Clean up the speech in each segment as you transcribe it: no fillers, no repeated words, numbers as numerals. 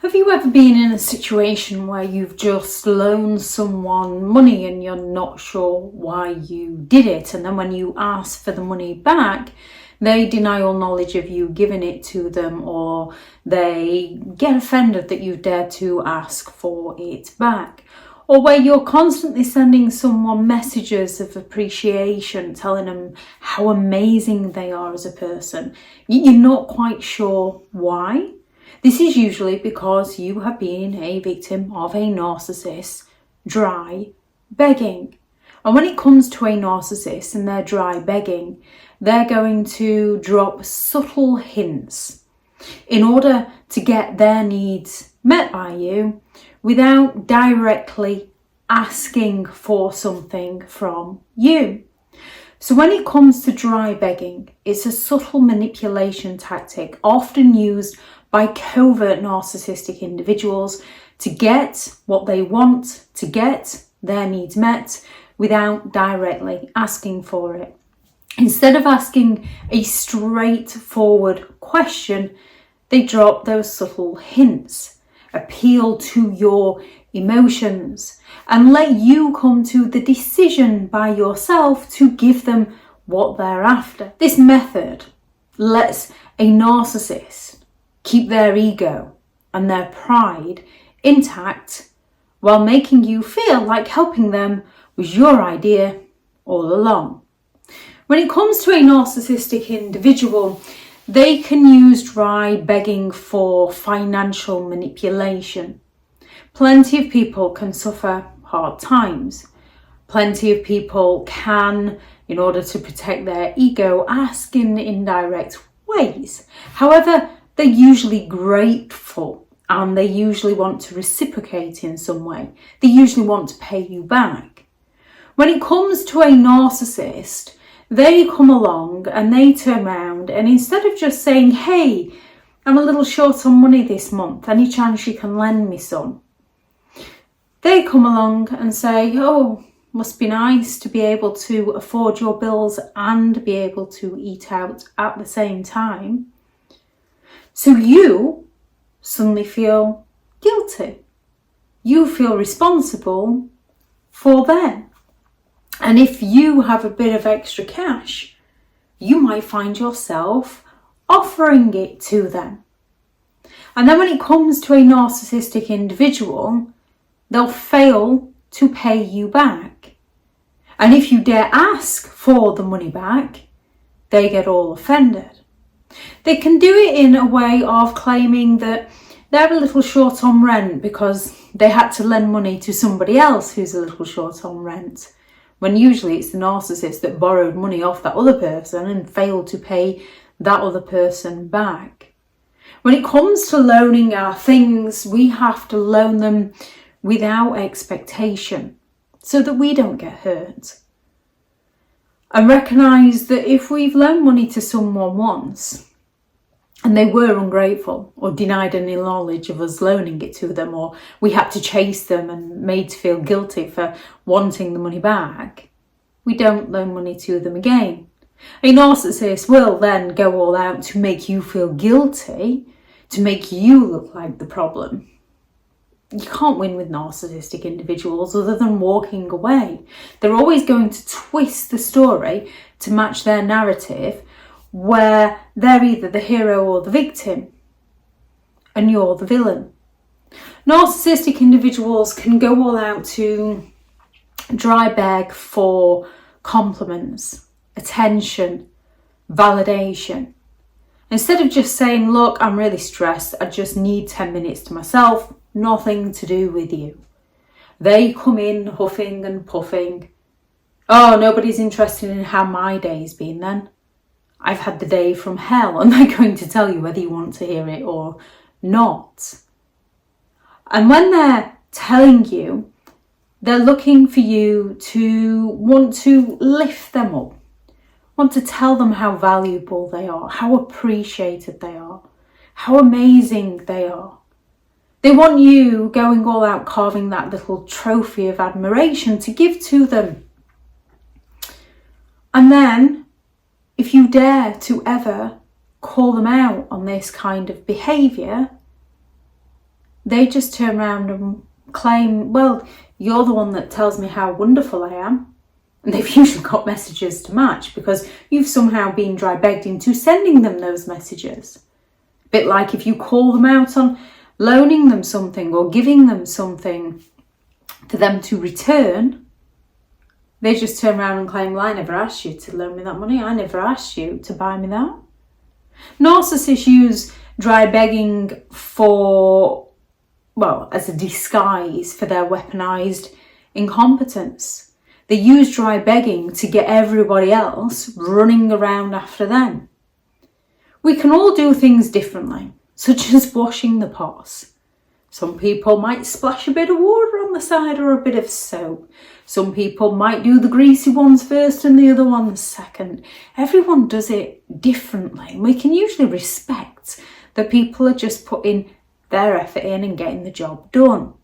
Have you ever been in a situation where you've just loaned someone money and you're not sure why you did it, and then when you ask for the money back, they deny all knowledge of you giving it to them, or they get offended that you dared to ask for it back? Or where you're constantly sending someone messages of appreciation, telling them how amazing they are as a person. You're not quite sure why. This is usually because you have been a victim of a narcissist dry begging. And when it comes to a narcissist and their dry begging, they're going to drop subtle hints in order to get their needs met by you without directly asking for something from you. So when it comes to dry begging, it's a subtle manipulation tactic often used by covert narcissistic individuals to get what they want, to get their needs met without directly asking for it. Instead of asking a straightforward question, they drop those subtle hints, appeal to your emotions, and let you come to the decision by yourself to give them what they're after. This method lets a narcissist keep their ego and their pride intact while making you feel like helping them was your idea all along. When it comes to a narcissistic individual, they can use dry begging for financial manipulation. Plenty of people can suffer hard times. Plenty of people can, in order to protect their ego, ask in indirect ways. However, they're usually grateful and they usually want to reciprocate in some way. They usually want to pay you back. When it comes to a narcissist, they come along and they turn around, and instead of just saying, hey, I'm a little short on money this month, any chance you can lend me some? They come along and say, oh, must be nice to be able to afford your bills and be able to eat out at the same time. So you suddenly feel guilty. You feel responsible for them. And if you have a bit of extra cash, you might find yourself offering it to them. And then when it comes to a narcissistic individual, they'll fail to pay you back. And if you dare ask for the money back, they get all offended. They can do it in a way of claiming that they're a little short on rent because they had to lend money to somebody else who's a little short on rent, when usually it's the narcissist that borrowed money off that other person and failed to pay that other person back. When it comes to loaning our things, we have to loan them without expectation so that we don't get hurt. And recognise that if we've loaned money to someone once and they were ungrateful or denied any knowledge of us loaning it to them, or we had to chase them and made to feel guilty for wanting the money back, we don't loan money to them again. A narcissist will then go all out to make you feel guilty, to make you look like the problem. You can't win with narcissistic individuals other than walking away. They're always going to twist the story to match their narrative, where they're either the hero or the victim and you're the villain. Narcissistic individuals can go all out to dry beg for compliments, attention, validation. Instead of just saying, look, I'm really stressed, I just need 10 minutes to myself, nothing to do with you. They come in huffing and puffing. Oh, nobody's interested in how my day's been then. I've had the day from hell, and they're going to tell you whether you want to hear it or not. And when they're telling you, they're looking for you to want to lift them up, want to tell them how valuable they are, how appreciated they are, how amazing they are. They want you going all out, carving that little trophy of admiration to give to them. And then, if you dare to ever call them out on this kind of behaviour, they just turn around and claim, well, you're the one that tells me how wonderful I am. And they've usually got messages to match because you've somehow been dry begged into sending them those messages. A bit like if you call them out on loaning them something or giving them something for them to return, they just turn around and claim, well, I never asked you to loan me that money. I never asked you to buy me that. Narcissists use dry begging as a disguise for their weaponized incompetence. They use dry begging to get everybody else running around after them. We can all do things differently, such as washing the pots. Some people might splash a bit of water on the side or a bit of soap. Some people might do the greasy ones first and the other ones second. Everyone does it differently. And we can usually respect that people are just putting their effort in and getting the job done.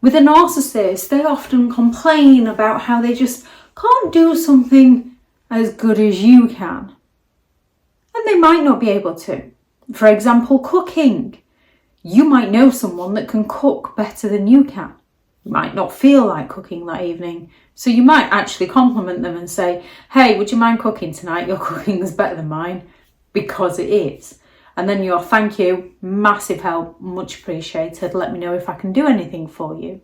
With a narcissist, they often complain about how they just can't do something as good as you can. And they might not be able to. For example, cooking. You might know someone that can cook better than you can. You might not feel like cooking that evening. So you might actually compliment them and say, hey, would you mind cooking tonight? Your cooking is better than mine, because it is. And then your thank you, massive help, much appreciated. Let me know if I can do anything for you.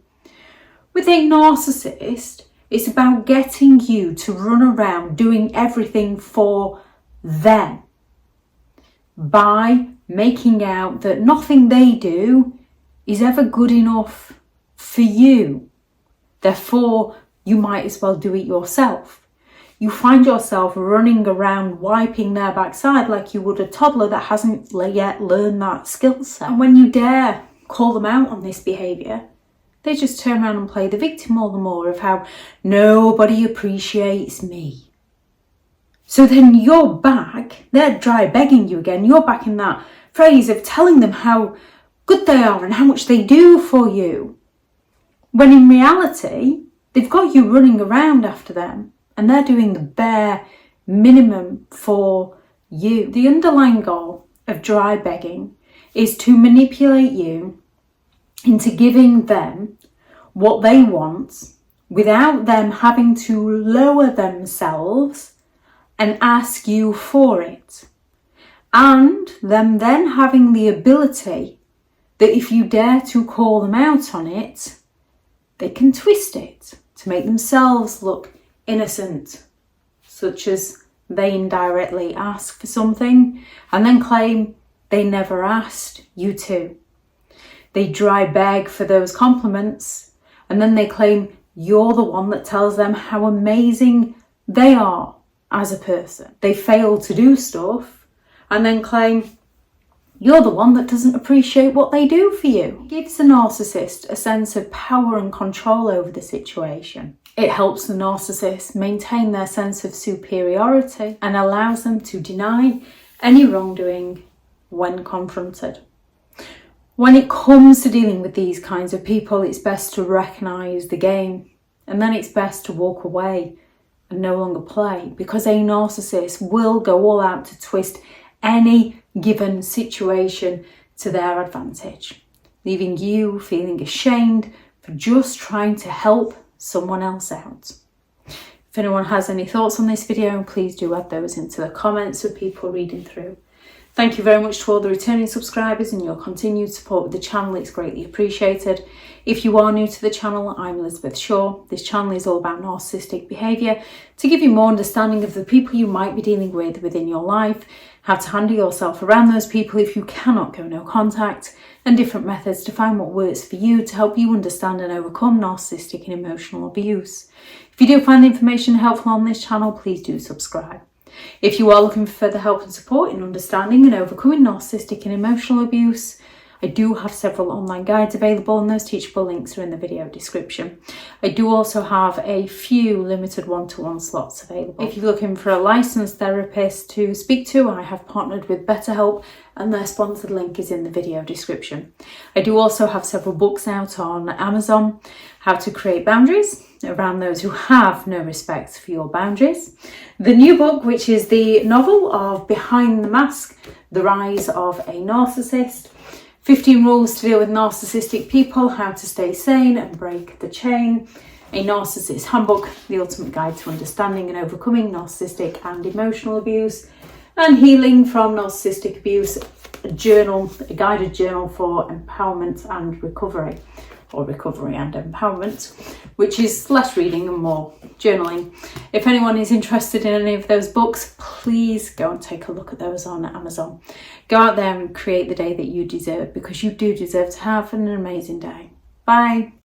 With a narcissist, it's about getting you to run around doing everything for them by making out that nothing they do is ever good enough for you. Therefore, you might as well do it yourself. You find yourself running around wiping their backside like you would a toddler that hasn't yet learned that skill set. And when you dare call them out on this behaviour, they just turn around and play the victim all the more of how nobody appreciates me. So then you're back, they're dry begging you again, you're back in that phrase of telling them how good they are and how much they do for you. When in reality, they've got you running around after them and they're doing the bare minimum for you. The underlying goal of dry begging is to manipulate you into giving them what they want without them having to lower themselves and ask you for it. And them then having the ability that if you dare to call them out on it, they can twist it to make themselves look innocent, such as they indirectly ask for something and then claim they never asked you to. They dry beg for those compliments and then they claim you're the one that tells them how amazing they are as a person. They fail to do stuff and then claim you're the one that doesn't appreciate what they do for you. It gives the narcissist a sense of power and control over the situation. It helps the narcissist maintain their sense of superiority and allows them to deny any wrongdoing when confronted. When it comes to dealing with these kinds of people, it's best to recognise the game and then it's best to walk away and no longer play, because a narcissist will go all out to twist any given situation to their advantage, leaving you feeling ashamed for just trying to help someone else out. If anyone has any thoughts on this video, please do add those into the comments with people reading through. Thank you very much to all the returning subscribers and your continued support with the channel. It's greatly appreciated. If you are new to the channel, I'm Elizabeth Shaw. This channel is all about narcissistic behaviour to give you more understanding of the people you might be dealing with within your life, how to handle yourself around those people if you cannot go no contact, and different methods to find what works for you to help you understand and overcome narcissistic and emotional abuse. If you do find the information helpful on this channel, please do subscribe. If you are looking for further help and support in understanding and overcoming narcissistic and emotional abuse, I do have several online guides available and those teachable links are in the video description. I do also have a few limited one-to-one slots available. If you're looking for a licensed therapist to speak to, I have partnered with BetterHelp and their sponsored link is in the video description. I do also have several books out on Amazon, How to Create Boundaries, around those who have no respect for your boundaries. The new book, which is the novel of Behind the Mask, The Rise of a Narcissist. 15 Rules to Deal with Narcissistic People, How to Stay Sane and Break the Chain, A Narcissist Handbook, The Ultimate Guide to Understanding and Overcoming Narcissistic and Emotional Abuse, and Healing from Narcissistic Abuse, a guided journal for empowerment and recovery, or recovery and empowerment, which is less reading and more journaling. If anyone is interested in any of those books, please go and take a look at those on Amazon. Go out there and create the day that you deserve, because you do deserve to have an amazing day. Bye.